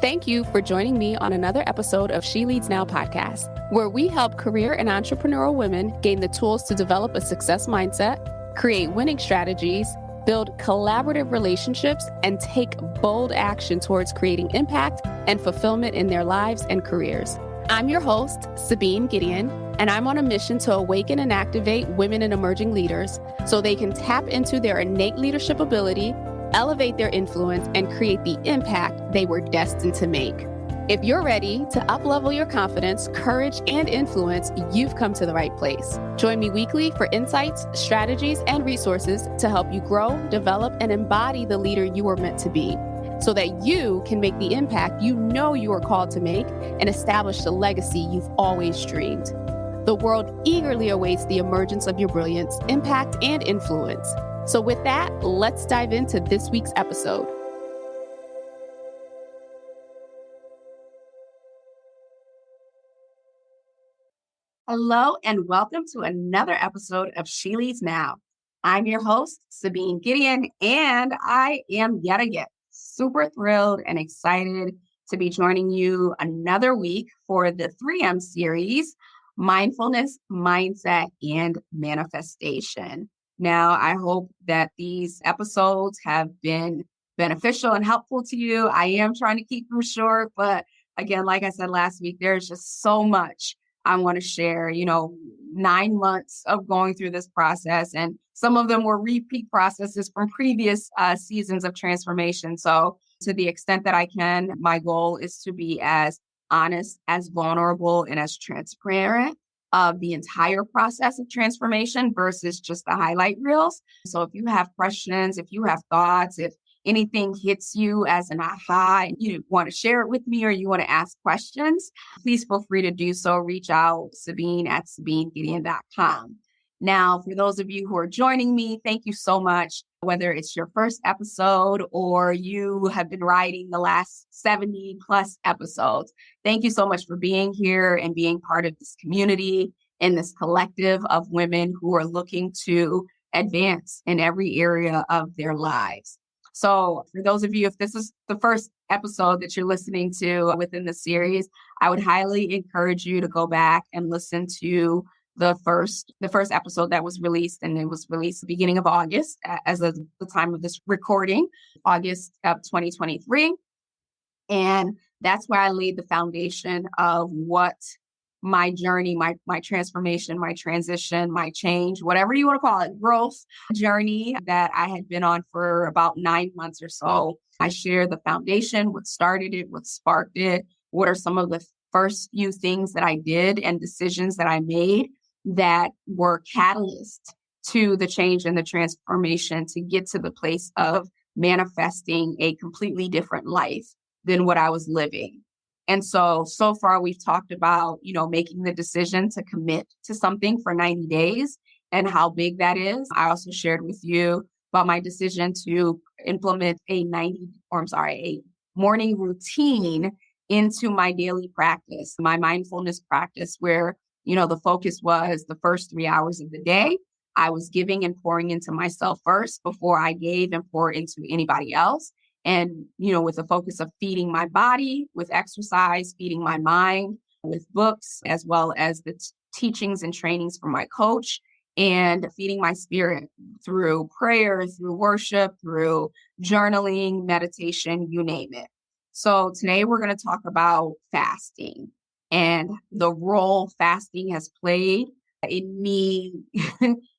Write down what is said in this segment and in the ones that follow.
Thank you for joining me on another episode of She Leads Now podcast, where we help career and entrepreneurial women gain the tools to develop a success mindset, create winning strategies, build collaborative relationships, and take bold action towards creating impact and fulfillment in their lives and careers. I'm your host, Sabine Gideon, and I'm on a mission to awaken and activate women and emerging leaders so they can tap into their innate leadership ability, elevate their influence, and create the impact they were destined to make. If you're ready to uplevel your confidence, courage, and influence, you've come to the right place. Join me weekly for insights, strategies, and resources to help you grow, develop, and embody the leader you are meant to be, so that you can make the impact you know you are called to make and establish the legacy you've always dreamed. The world eagerly awaits the emergence of your brilliance, impact, and influence. So with that, let's dive into this week's episode. Hello, and welcome to another episode of She Leads Now. I'm your host, Sabine Gideon, and I am yet again super thrilled and excited to be joining you another week for the 3M series, Mindfulness, Mindset, and Manifestation. Now, I hope that these episodes have been beneficial and helpful to you. I am trying to keep them short, but again, like I said last week, there's just so much I want to share. 9 months of going through this process, and some of them were repeat processes from previous seasons of transformation. So to the extent that I can, my goal is to be as honest, as vulnerable, and as transparent of the entire process of transformation versus just the highlight reels. So if you have questions, if you have thoughts, if anything hits you as an aha and you want to share it with me or you want to ask questions, please feel free to do so. Reach out, Sabine at SabineGideon.com. Now, for those of you who are joining me, thank you so much. Whether it's your first episode or you have been writing the last 70 plus episodes, thank you so much for being here and being part of this community and this collective of women who are looking to advance in every area of their lives. So for those of you, if this is the first episode that you're listening to within the series, I would highly encourage you to go back and listen to the first episode that was released, and it was released the beginning of August as of the time of this recording, August of 2023. And that's where I laid the foundation of what my journey, my transformation, my transition, my change, whatever you want to call it, growth journey that I had been on for about 9 months or so. I share the foundation, what started it, what sparked it, what are some of the first few things that I did and decisions that I made that were catalysts to the change and the transformation to get to the place of manifesting a completely different life than what I was living. And so far we've talked about, making the decision to commit to something for 90 days and how big that is. I also shared with you about my decision to implement a morning routine into my daily practice, my mindfulness practice, where the focus was the first 3 hours of the day. I was giving and pouring into myself first before I gave and poured into anybody else. And, with a focus of feeding my body with exercise, feeding my mind with books, as well as the teachings and trainings from my coach, and feeding my spirit through prayer, through worship, through journaling, meditation, you name it. So today we're going to talk about fasting and the role fasting has played in me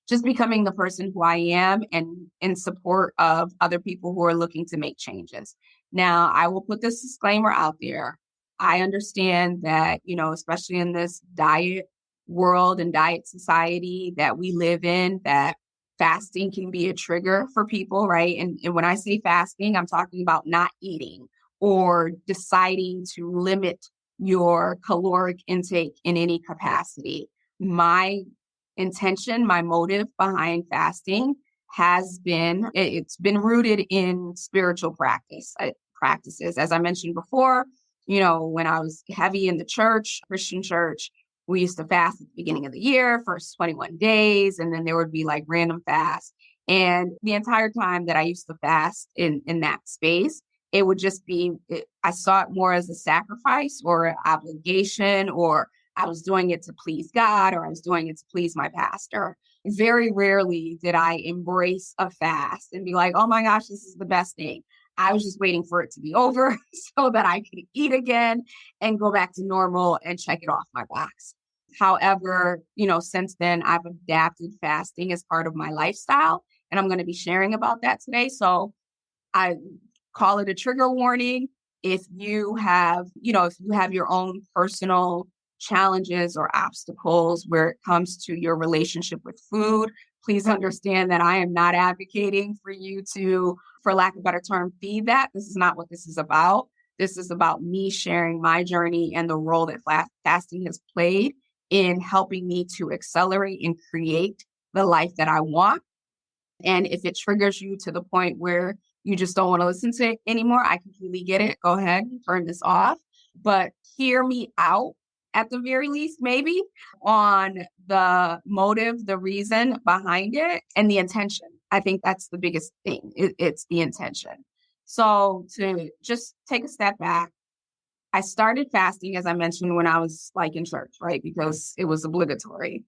just becoming the person who I am and in support of other people who are looking to make changes. Now, I will put this disclaimer out there. I understand that, especially in this diet world and diet society that we live in, that fasting can be a trigger for people, right? And when I say fasting, I'm talking about not eating or deciding to limit your caloric intake in any capacity. My intention, my motive behind fasting it's been rooted in spiritual practices. As I mentioned before, when I was heavy in the church, Christian church, we used to fast at the beginning of the year, first 21 days, and then there would be like random fasts. And the entire time that I used to fast in that space, it would just be, I saw it more as a sacrifice or an obligation, or I was doing it to please God, or I was doing it to please my pastor. Very rarely did I embrace a fast and be like, oh my gosh, this is the best thing. I was just waiting for it to be over so that I could eat again and go back to normal and check it off my box. However, since then I've adapted fasting as part of my lifestyle, and I'm going to be sharing about that today. So I call it a trigger warning. If you have your own personal challenges or obstacles where it comes to your relationship with food, please understand that I am not advocating for you to, for lack of a better term, feed that. This is not what this is about. This is about me sharing my journey and the role that fasting has played in helping me to accelerate and create the life that I want. And if it triggers you to the point where you just don't want to listen to it anymore, I completely get it. Go ahead and turn this off. But hear me out at the very least, maybe on the motive, the reason behind it, and the intention. I think that's the biggest thing. It's the intention. So to just take a step back, I started fasting, as I mentioned, when I was like in church, right? Because it was obligatory.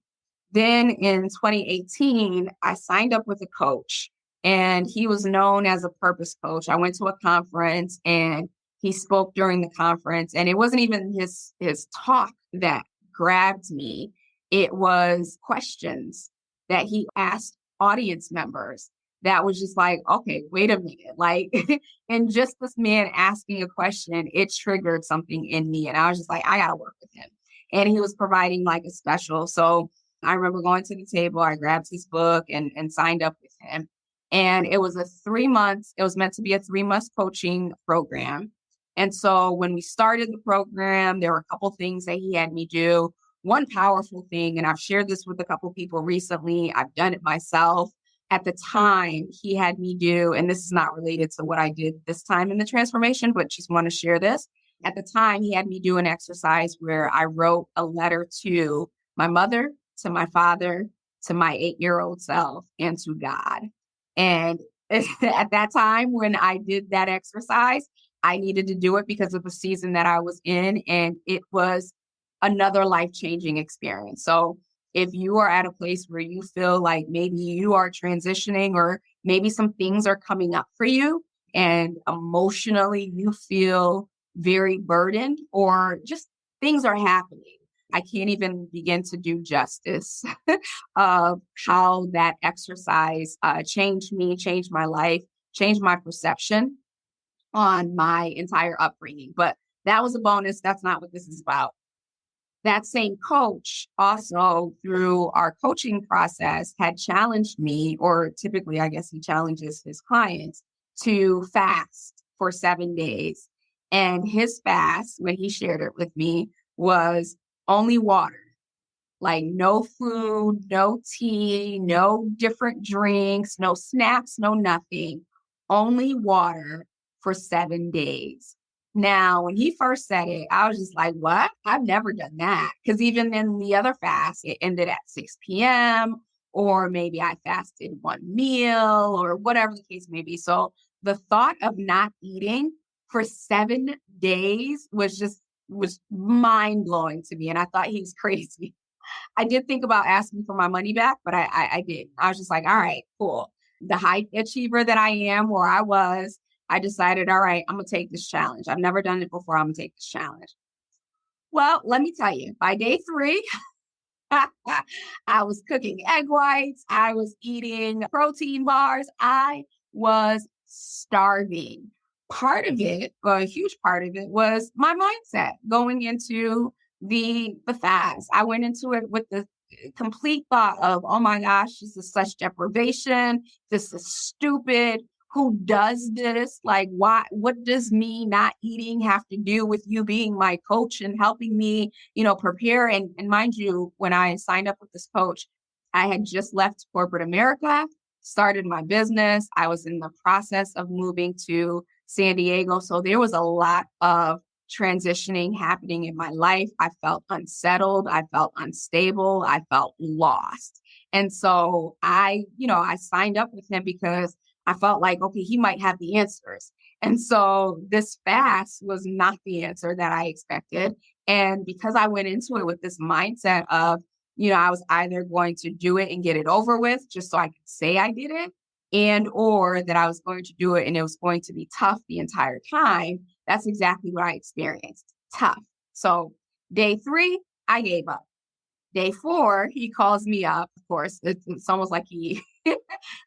Then in 2018, I signed up with a coach, and he was known as a purpose coach. I went to a conference and he spoke during the conference, and it wasn't even his talk that grabbed me. It was questions that he asked audience members that was just like, okay, wait a minute. Like, and just this man asking a question, it triggered something in me. And I was just like, I got to work with him. And he was providing like a special. So I remember going to the table, I grabbed his book and signed up with him. And it was it was meant to be a 3-month coaching program. And so when we started the program, there were a couple things that he had me do. One powerful thing, and I've shared this with a couple people recently, I've done it myself. At the time, he had me do, and this is not related to what I did this time in the transformation, but just want to share this. At the time, he had me do an exercise where I wrote a letter to my mother, to my father, to my 8-year-old self, and to God. And at that time, when I did that exercise, I needed to do it because of the season that I was in, and it was another life-changing experience. So if you are at a place where you feel like maybe you are transitioning, or maybe some things are coming up for you and emotionally you feel very burdened, or just things are happening, I can't even begin to do justice of how that exercise changed me, changed my life, changed my perception on my entire upbringing. But that was a bonus. That's not what this is about. That same coach also, through our coaching process, had challenged me, or typically, I guess he challenges his clients, to fast for 7 days. And his fast, when he shared it with me, was only water, like no food, no tea, no different drinks, no snacks, no nothing, only water for 7 days. Now, when he first said it, I was just like, what? I've never done that. Because even in the other fast, it ended at 6 p.m., or maybe I fasted one meal, or whatever the case may be. So the thought of not eating for 7 days was mind blowing to me. And I thought he was crazy. I did think about asking for my money back, but I didn't. I was just like, all right, cool. The high achiever that I am, where I was, I decided, all right, I'm going to take this challenge. I've never done it before. I'm going to take this challenge. Well, let me tell you, by day 3, I was cooking egg whites. I was eating protein bars. I was starving. Part of it, well, a huge part of it, was my mindset going into the fast. I went into it with the complete thought of, oh my gosh, this is such deprivation. This is stupid. Who does this? Like, why? What does me not eating have to do with you being my coach and helping me, prepare? And mind you, when I signed up with this coach, I had just left corporate America, started my business. I was in the process of moving to San Diego. So there was a lot of transitioning happening in my life. I felt unsettled. I felt unstable. I felt lost. And so I signed up with him because I felt like, okay, he might have the answers. And so this fast was not the answer that I expected. And because I went into it with this mindset of, I was either going to do it and get it over with just so I could say I did it, and or that I was going to do it and it was going to be tough the entire time. That's exactly what I experienced. Tough. So day 3, I gave up. Day 4, he calls me up. Of course, it's almost like it's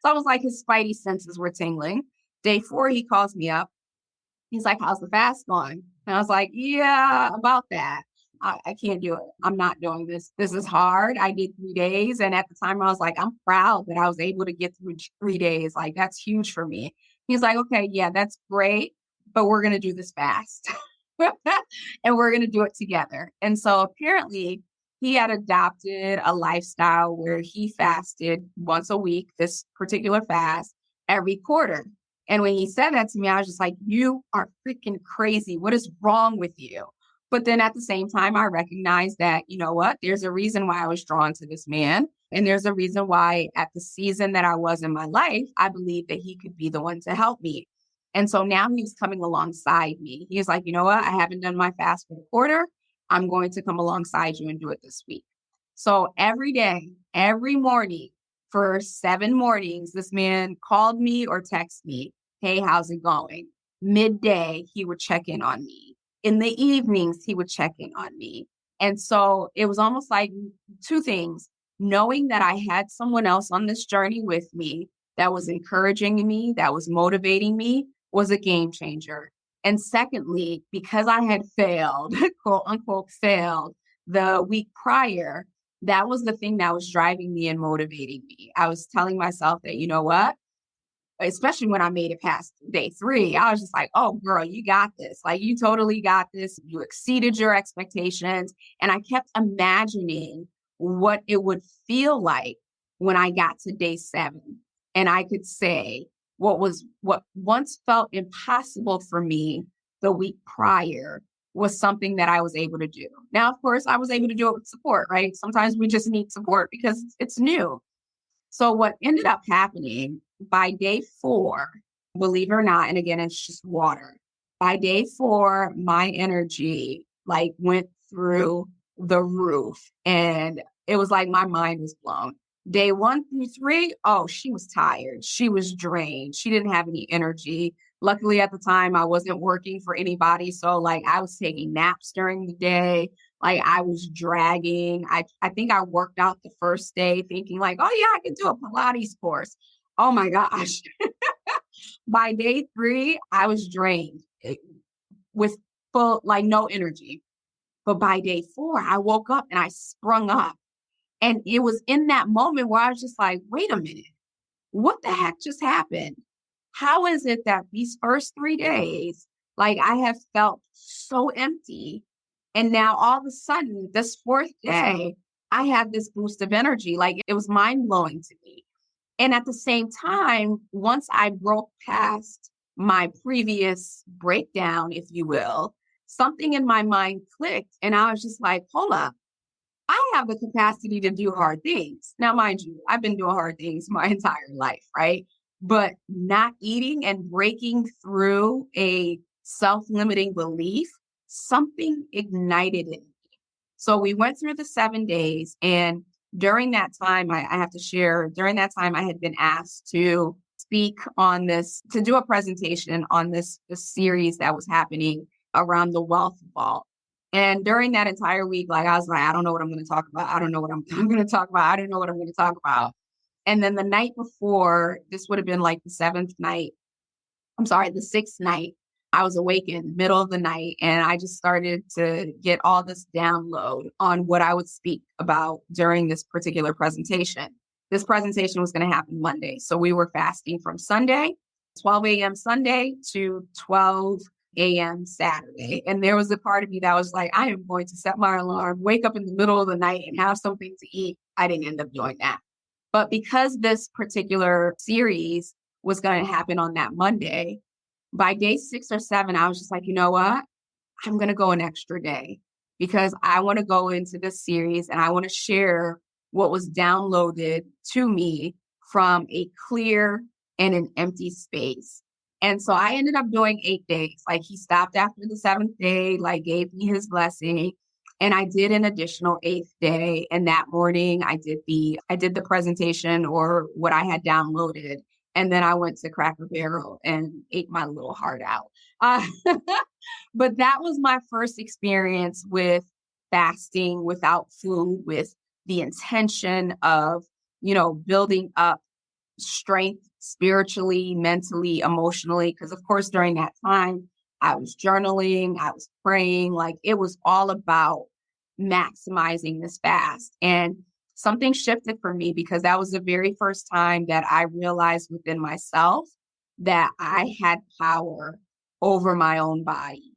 almost like his spidey senses were tingling. Day 4, he calls me up. He's like, "How's the fast going?" And I was like, "Yeah, about that. I can't do it. I'm not doing this. This is hard. I did 3 days." And at the time, I was like, "I'm proud that I was able to get through 3 days. Like, that's huge for me." He's like, "Okay, yeah, that's great, but we're going to do this fast and we're going to do it together." And so apparently, he had adopted a lifestyle where he fasted once a week, this particular fast, every quarter. And when he said that to me, I was just like, "You are freaking crazy. What is wrong with you?" But then at the same time, I recognized that, you know what? There's a reason why I was drawn to this man. And there's a reason why at the season that I was in my life, I believed that he could be the one to help me. And so now he was coming alongside me. He was like, "You know what? I haven't done my fast for the quarter. I'm going to come alongside you and do it this week." So every day, every morning, for 7 mornings, this man called me or texted me, "Hey, how's it going?" Midday, he would check in on me. In the evenings, he would check in on me. And so it was almost like two things: knowing that I had someone else on this journey with me that was encouraging me, that was motivating me, was a game changer. And secondly, because I had failed, quote unquote, failed the week prior, that was the thing that was driving me and motivating me. I was telling myself that, you know what? Especially when I made it past day 3, I was just like, "Oh, girl, you got this. Like, you totally got this. You exceeded your expectations." And I kept imagining what it would feel like when I got to day 7 and I could say what once felt impossible for me the week prior was something that I was able to do. Now, of course, I was able to do it with support, right? Sometimes we just need support because it's new. So what ended up happening by day 4, believe it or not, and again, it's just water. By day 4, my energy like went through the roof and it was like my mind was blown. Day 1 through 3, oh, she was tired. She was drained. She didn't have any energy. Luckily at the time I wasn't working for anybody. So like I was taking naps during the day. Like I was dragging. I think I worked out the first day thinking like, "Oh yeah, I can do a Pilates course." Oh my gosh. By day 3, I was drained with full, like no energy. But by day 4, I woke up and I sprung up. And it was in that moment where I was just like, "Wait a minute, what the heck just happened? How is it that these first 3 days, like I have felt so empty. And now all of a sudden, this fourth day, I have this boost of energy." Like it was mind blowing to me. And at the same time, once I broke past my previous breakdown, if you will, something in my mind clicked. And I was just like, "Hold up. I have the capacity to do hard things." Now, mind you, I've been doing hard things my entire life, right? But not eating and breaking through a self limiting belief, something ignited in me. So we went through the 7 days. And during that time, I have to share, during that time, I had been asked to speak on this, to do a presentation on this series that was happening around the wealth vault. And during that entire week, like I was like, "I don't know what I'm going to talk about. I don't know what I'm going to talk about. I don't know what I'm going to talk about." And then the night before, this would have been like the seventh night. I'm sorry, the sixth night, I was awakened middle of the night and I just started to get all this download on what I would speak about during this particular presentation. This presentation was going to happen Monday. So we were fasting from Sunday, 12 a.m. Sunday to 12 a.m. Saturday. And there was a part of me that was like, "I am going to set my alarm, wake up in the middle of the night and have something to eat." I didn't end up doing that. But because this particular series was going to happen on that Monday, by day 6 or 7, I was just like, "You know what? I'm going to go an extra day because I want to go into this series and I want to share what was downloaded to me from a clear and an empty space." And so I ended up doing 8 days. Like he stopped after the seventh day, like gave me his blessing. And I did an additional eighth day. And that morning I did the presentation or what I had downloaded. And then I went to Cracker Barrel and ate my little heart out. Uh, but that was my first experience with fasting without food, with the intention of, building up strength spiritually, mentally, emotionally. Because, of course, during that time, I was journaling, I was praying, like it was all about maximizing this fast. And something shifted for me because that was the very first time that I realized within myself that I had power over my own body.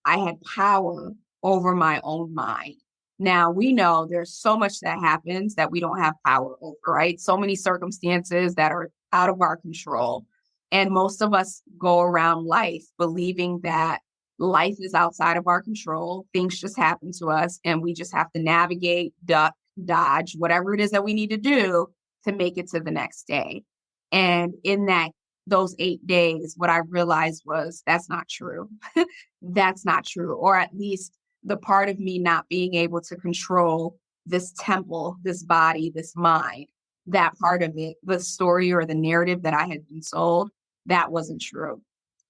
I had power over my own mind. Now we know there's so much that happens that we don't have power over, right? So many circumstances that are out of our control. And most of us go around life believing that life is outside of our control. Things just happen to us and we just have to navigate, duck, dodge, whatever it is that we need to do to make it to the next day. And in those 8 days, what I realized was that's not true. That's not true. Or at least the part of me not being able to control this temple, this body, this mind, that part of it, the story or the narrative that I had been sold, that wasn't true.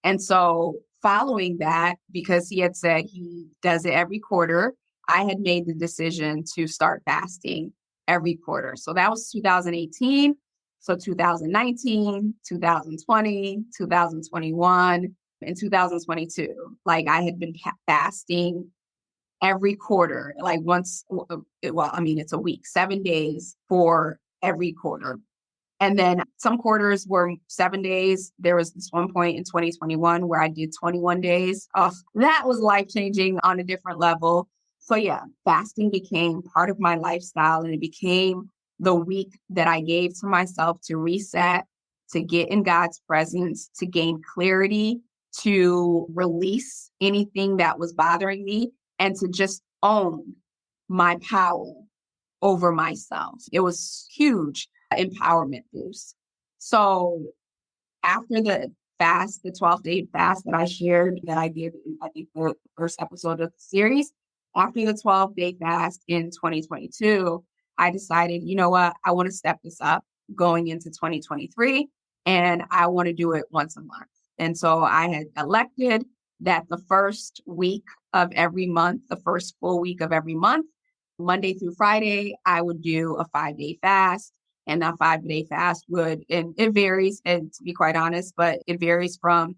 And so following that, because he had said he does it every quarter, I had made the decision to start fasting every quarter. So that was 2018. So 2019, 2020, 2021, and 2022. Like I had been fasting every quarter, like it's a week, 7 days for every quarter. And then some quarters were 7 days. There was this one point in 2021 where I did 21 days. Oh, that was life changing on a different level. So yeah, fasting became part of my lifestyle and it became the week that I gave to myself to reset, to get in God's presence, to gain clarity, to release anything that was bothering me, and to just own my power over myself. It was huge empowerment boost. So after the 12-day fast that I shared that I did, I think the first episode of the series, after the 12-day fast in 2022, I decided, you know what, I want to step this up going into 2023 and I want to do it once a month. And so I had elected that the first week of every month, the first full week of every month, Monday through Friday, I would do a 5-day fast. And that 5-day fast and it varies, and to be quite honest, but it varies from,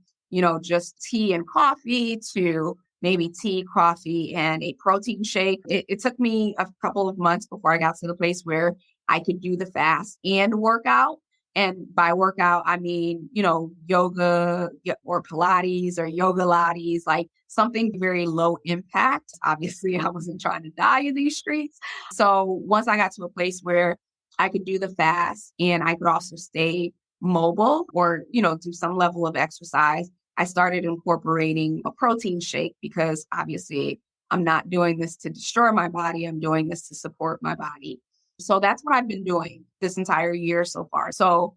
just tea and coffee to maybe tea, coffee, and a protein shake. It took me a couple of months before I got to the place where I could do the fast and work out. And by workout, I mean, yoga or Pilates or yoga Lattes, like something very low impact. Obviously, I wasn't trying to die in these streets. So once I got to a place where I could do the fast and I could also stay mobile or, do some level of exercise, I started incorporating a protein shake because obviously I'm not doing this to destroy my body. I'm doing this to support my body. So that's what I've been doing this entire year so far. So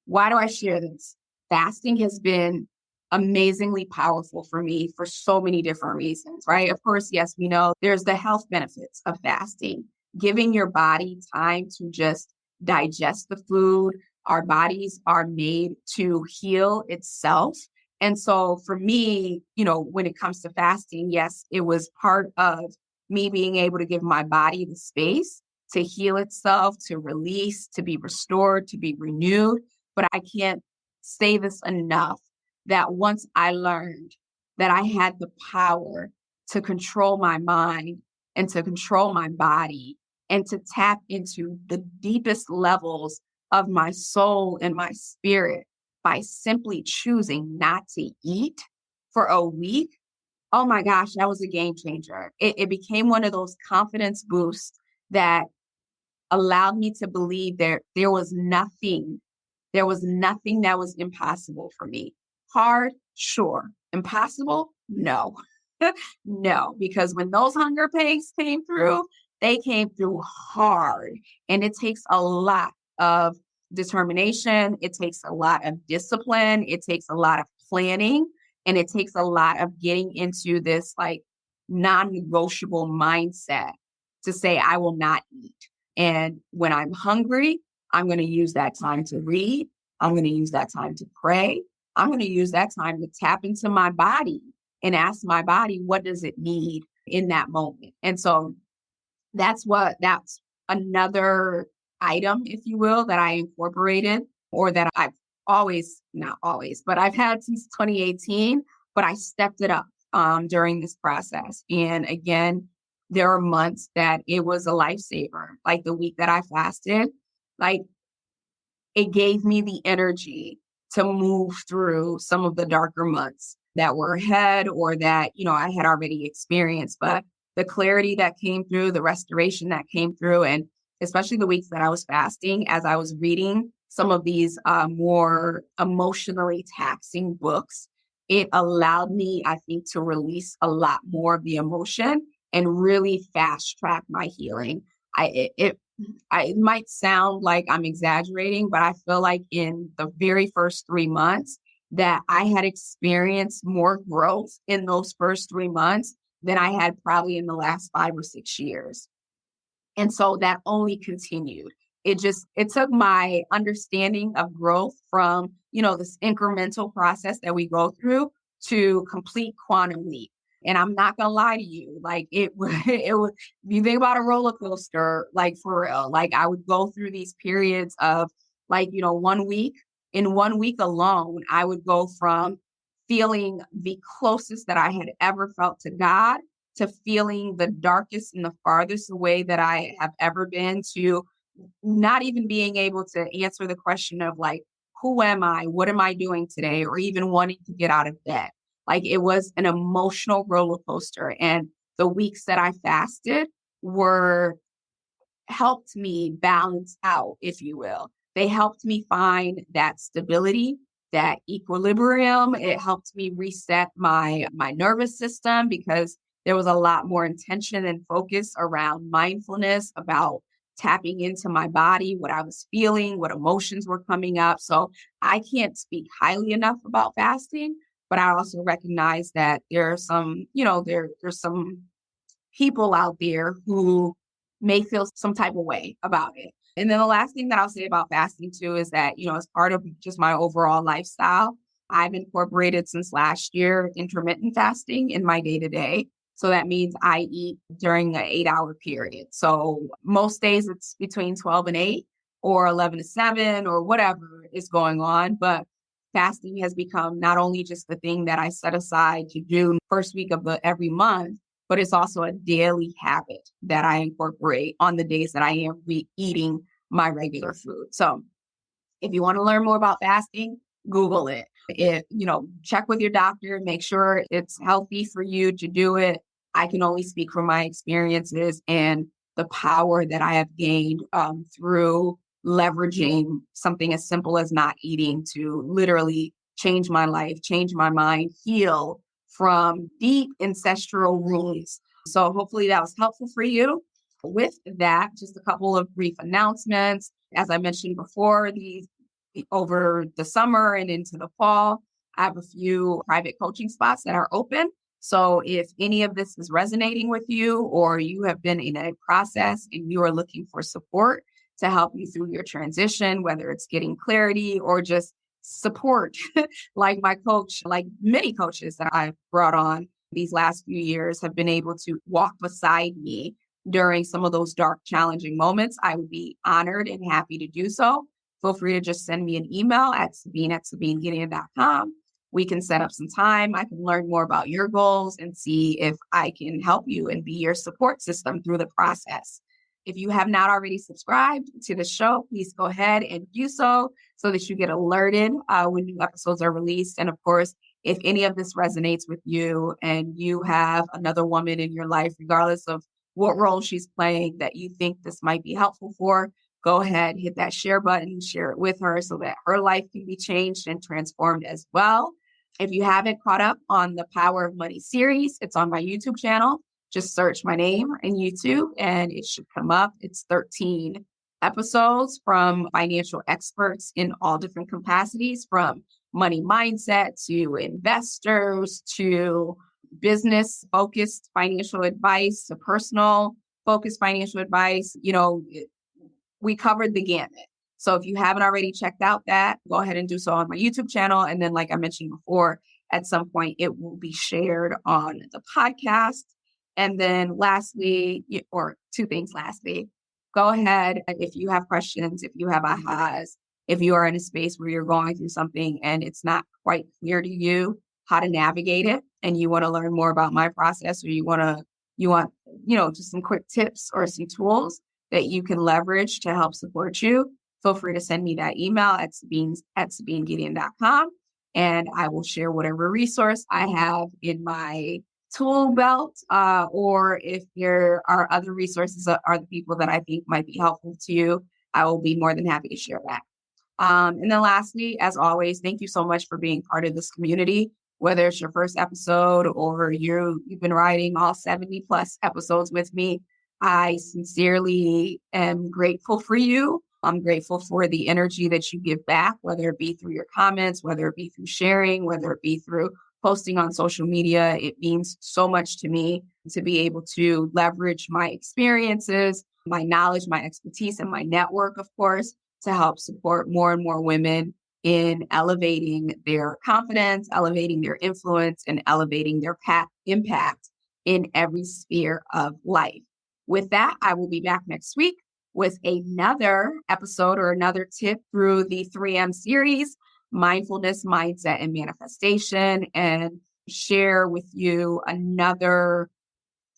why do I share this? Fasting has been amazingly powerful for me for so many different reasons, right? Of course, yes, we know there's the health benefits of fasting, giving your body time to just digest the food. Our bodies are made to heal itself. And so for me, when it comes to fasting, yes, it was part of me being able to give my body the space to heal itself, to release, to be restored, to be renewed. But I can't say this enough that once I learned that I had the power to control my mind and to control my body and to tap into the deepest levels of my soul and my spirit by simply choosing not to eat for a week, oh my gosh, that was a game changer. It became one of those confidence boosts that allowed me to believe there was nothing that was impossible for me. Hard, sure. Impossible? No. No, because when those hunger pangs came through, they came through hard. And it takes a lot of determination. It takes a lot of discipline. It takes a lot of planning and it takes a lot of getting into this like non-negotiable mindset to say, I will not eat. And when I'm hungry, I'm going to use that time to read. I'm going to use that time to pray. I'm going to use that time to tap into my body and ask my body, what does it need in that moment? And so that's another item, if you will, that I incorporated or that I've always, not always, but I've had since 2018, but I stepped it up during this process. And again, there are months that it was a lifesaver. Like the week that I fasted, like it gave me the energy to move through some of the darker months that were ahead or that, I had already experienced. But the clarity that came through, the restoration that came through, and especially the weeks that I was fasting, as I was reading some of these more emotionally taxing books, it allowed me, I think, to release a lot more of the emotion and really fast track my healing. It might sound like I'm exaggerating, but I feel like in the very first 3 months that I had experienced more growth in those first 3 months than I had probably in the last 5 or 6 years. And so that only continued. It took my understanding of growth from, this incremental process that we go through to complete quantum leap. And I'm not gonna lie to you, like it was, if you think about a roller coaster, like for real, like I would go through these periods of like, in 1 week alone, I would go from feeling the closest that I had ever felt to God to feeling the darkest and the farthest away that I have ever been to not even being able to answer the question of like, who am I? What am I doing today? Or even wanting to get out of bed. Like it was an emotional roller coaster. And the weeks that I fasted were helped me balance out, if you will. They helped me find that stability, that equilibrium. It helped me reset my nervous system because there was a lot more intention and focus around mindfulness, about tapping into my body, what I was feeling, what emotions were coming up. So I can't speak highly enough about fasting, but I also recognize that there are some, there's some people out there who may feel some type of way about it. And then the last thing that I'll say about fasting too is that, as part of just my overall lifestyle, I've incorporated since last year intermittent fasting in my day to day. So that means I eat during an 8 hour period. So most days it's between 12 and 8 or 11 to 7 or whatever is going on. But fasting has become not only just the thing that I set aside to do first week of every month, but it's also a daily habit that I incorporate on the days that I am eating my regular food. So if you want to learn more about fasting, Google it. Check with your doctor, make sure it's healthy for you to do it. I can only speak from my experiences and the power that I have gained through leveraging something as simple as not eating to literally change my life, change my mind, heal from deep ancestral wounds. So hopefully that was helpful for you. With that, just a couple of brief announcements. As I mentioned before, over the summer and into the fall, I have a few private coaching spots that are open. So if any of this is resonating with you or you have been in a process and you are looking for support to help you through your transition, whether it's getting clarity or just support, like my coach, like many coaches that I've brought on these last few years have been able to walk beside me during some of those dark, challenging moments, I would be honored and happy to do so. Feel free to just send me an email at sabine@sabinegideon.com. We can set up some time. I can learn more about your goals and see if I can help you and be your support system through the process. If you have not already subscribed to the show, please go ahead and do so that you get alerted when new episodes are released. And of course, if any of this resonates with you and you have another woman in your life, regardless of what role she's playing, that you think this might be helpful for, go ahead, hit that share button, share it with her so that her life can be changed and transformed as well. If you haven't caught up on the Power of Money series, it's on my YouTube channel. Just search my name in YouTube and it should come up. It's 13 episodes from financial experts in all different capacities, from money mindset to investors to business focused financial advice to personal focused financial advice. We covered the gamut. So if you haven't already checked out that, go ahead and do so on my YouTube channel. And then, like I mentioned before, at some point it will be shared on the podcast. And then lastly, or two things lastly, go ahead. If you have questions, if you have ahas, if you are in a space where you're going through something and it's not quite clear to you how to navigate it, and you want to learn more about my process, or you want, just some quick tips or some tools that you can leverage to help support you, feel free to send me that email at sabinegideon.com. And I will share whatever resource I have in my tool belt, or if there are other resources that are the people that I think might be helpful to you, I will be more than happy to share that. And then lastly, as always, thank you so much for being part of this community, whether it's your first episode or you've been writing all 70 plus episodes with me. I sincerely am grateful for you. I'm grateful for the energy that you give back, whether it be through your comments, whether it be through sharing, whether it be through posting on social media. It means so much to me to be able to leverage my experiences, my knowledge, my expertise, and my network, of course, to help support more and more women in elevating their confidence, elevating their influence, and elevating their impact in every sphere of life. With that, I will be back next week with another episode or another tip through the 3M series, Mindfulness, Mindset, and Manifestation, and share with you another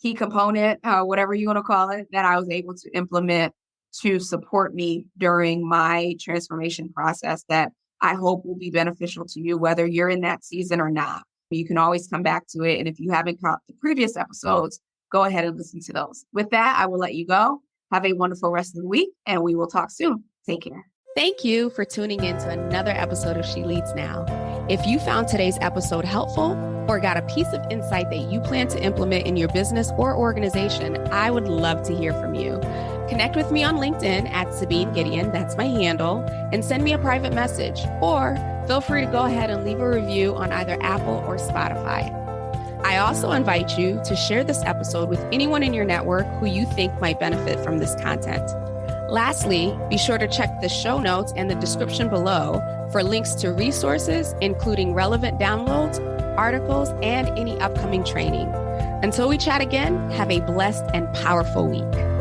key component, whatever you want to call it, that I was able to implement to support me during my transformation process that I hope will be beneficial to you, whether you're in that season or not. You can always come back to it. And if you haven't caught the previous episodes, go ahead and listen to those. With that, I will let you go. Have a wonderful rest of the week, and we will talk soon. Take care. Thank you for tuning in to another episode of She Leads Now. If you found today's episode helpful or got a piece of insight that you plan to implement in your business or organization, I would love to hear from you. Connect with me on LinkedIn at Sabine Gideon, that's my handle, and send me a private message. Or feel free to go ahead and leave a review on either Apple or Spotify. I also invite you to share this episode with anyone in your network who you think might benefit from this content. Lastly, be sure to check the show notes and the description below for links to resources, including relevant downloads, articles, and any upcoming training. Until we chat again, have a blessed and powerful week.